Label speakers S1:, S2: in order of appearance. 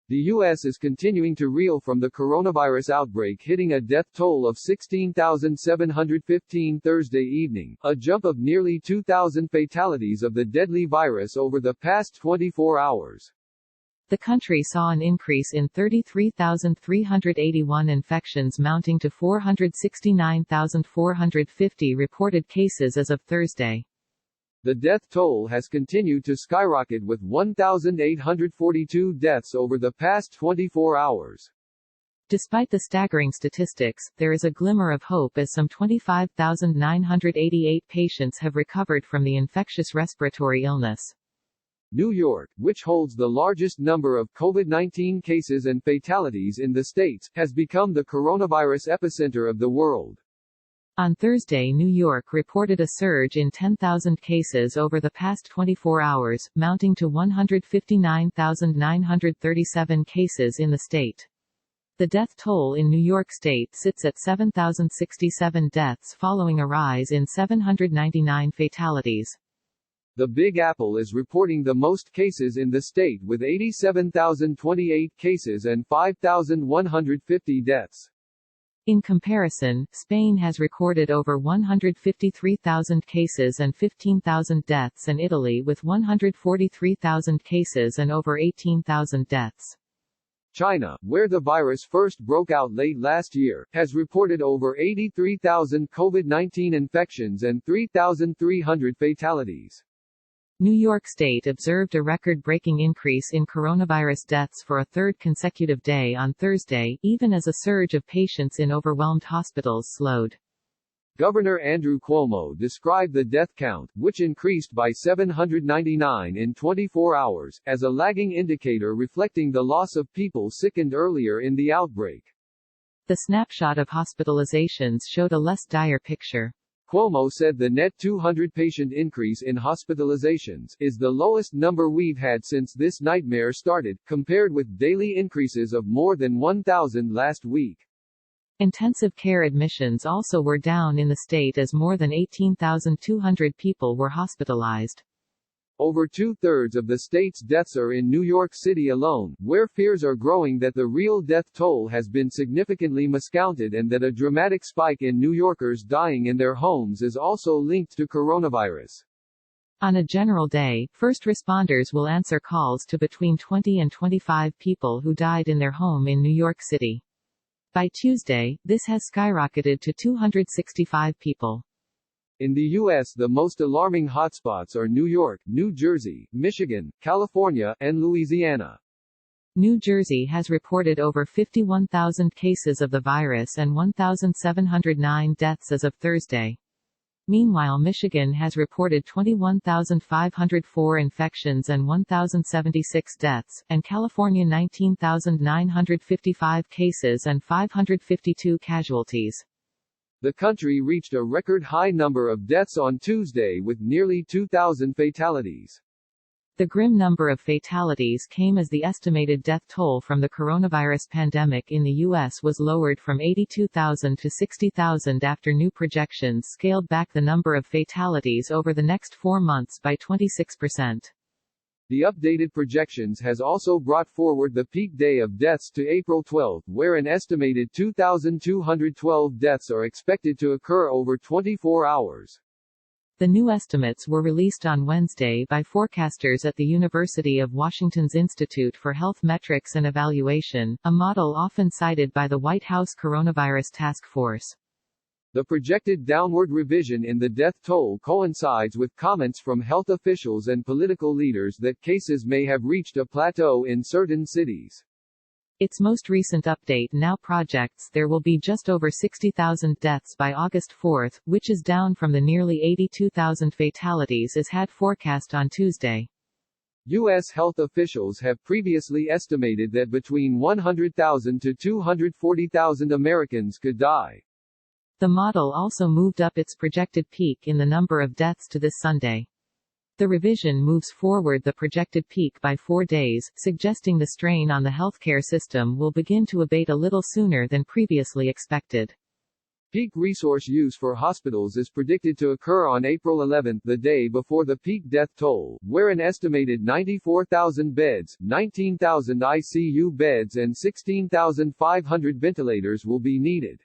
S1: The U.S. is continuing to reel from the coronavirus outbreak, hitting a death toll of 16,715 Thursday evening, a jump of nearly 2,000 fatalities of the deadly virus over the past 24 hours.
S2: The country saw an increase in 33,381 infections, mounting to 469,450 reported cases as of Thursday.
S1: The death toll has continued to skyrocket, with 1,842 deaths over the past 24 hours.
S2: Despite the staggering statistics, there is a glimmer of hope as some 25,988 patients have recovered from the infectious respiratory illness.
S1: New York, which holds the largest number of COVID-19 cases and fatalities in the states, has become the coronavirus epicenter of the world.
S2: On Thursday, New York reported a surge in 10,000 cases over the past 24 hours, mounting to 159,937 cases in the state. The death toll in New York State sits at 7,067 deaths, following a rise in 799 fatalities.
S1: The Big Apple is reporting the most cases in the state, with 87,028 cases and 5,150 deaths.
S2: In comparison, Spain has recorded over 153,000 cases and 15,000 deaths, and Italy with 143,000 cases and over 18,000 deaths.
S1: China, where the virus first broke out late last year, has reported over 83,000 COVID-19 infections and 3,300 fatalities.
S2: New York State observed a record-breaking increase in coronavirus deaths for a third consecutive day on Thursday, even as a surge of patients in overwhelmed hospitals slowed.
S1: Governor Andrew Cuomo described the death count, which increased by 799 in 24 hours, as a lagging indicator reflecting the loss of people sickened earlier in the outbreak.
S2: The snapshot of hospitalizations showed a less dire picture.
S1: Cuomo said the net 200-patient increase in hospitalizations is the lowest number we've had since this nightmare started, compared with daily increases of more than 1,000 last week.
S2: Intensive care admissions also were down in the state as more than 18,200 people were hospitalized.
S1: Over two-thirds of the state's deaths are in New York City alone, where fears are growing that the real death toll has been significantly miscounted and that a dramatic spike in New Yorkers dying in their homes is also linked to coronavirus.
S2: On a general day, first responders will answer calls to between 20 and 25 people who died in their home in New York City. By Tuesday, this has skyrocketed to 265 people.
S1: In the U.S., the most alarming hotspots are New York, New Jersey, Michigan, California, and Louisiana.
S2: New Jersey has reported over 51,000 cases of the virus and 1,709 deaths as of Thursday. Meanwhile, Michigan has reported 21,504 infections and 1,076 deaths, and California 19,955 cases and 552 casualties.
S1: The country reached a record high number of deaths on Tuesday, with nearly 2,000 fatalities.
S2: The grim number of fatalities came as the estimated death toll from the coronavirus pandemic in the U.S. was lowered from 82,000 to 60,000 after new projections scaled back the number of fatalities over the next 4 months by 26%.
S1: The updated projections has also brought forward the peak day of deaths to April 12, where an estimated 2,212 deaths are expected to occur over 24 hours.
S2: The new estimates were released on Wednesday by forecasters at the University of Washington's Institute for Health Metrics and Evaluation, a model often cited by the White House Coronavirus Task Force.
S1: The projected downward revision in the death toll coincides with comments from health officials and political leaders that cases may have reached a plateau in certain cities.
S2: Its most recent update now projects there will be just over 60,000 deaths by August 4, which is down from the nearly 82,000 fatalities as had forecast on Tuesday.
S1: U.S. health officials have previously estimated that between 100,000 to 240,000 Americans could die.
S2: The model also moved up its projected peak in the number of deaths to this Sunday. The revision moves forward the projected peak by 4 days, suggesting the strain on the healthcare system will begin to abate a little sooner than previously expected.
S1: Peak resource use for hospitals is predicted to occur on April 11, the day before the peak death toll, where an estimated 94,000 beds, 19,000 ICU beds and 16,500 ventilators will be needed.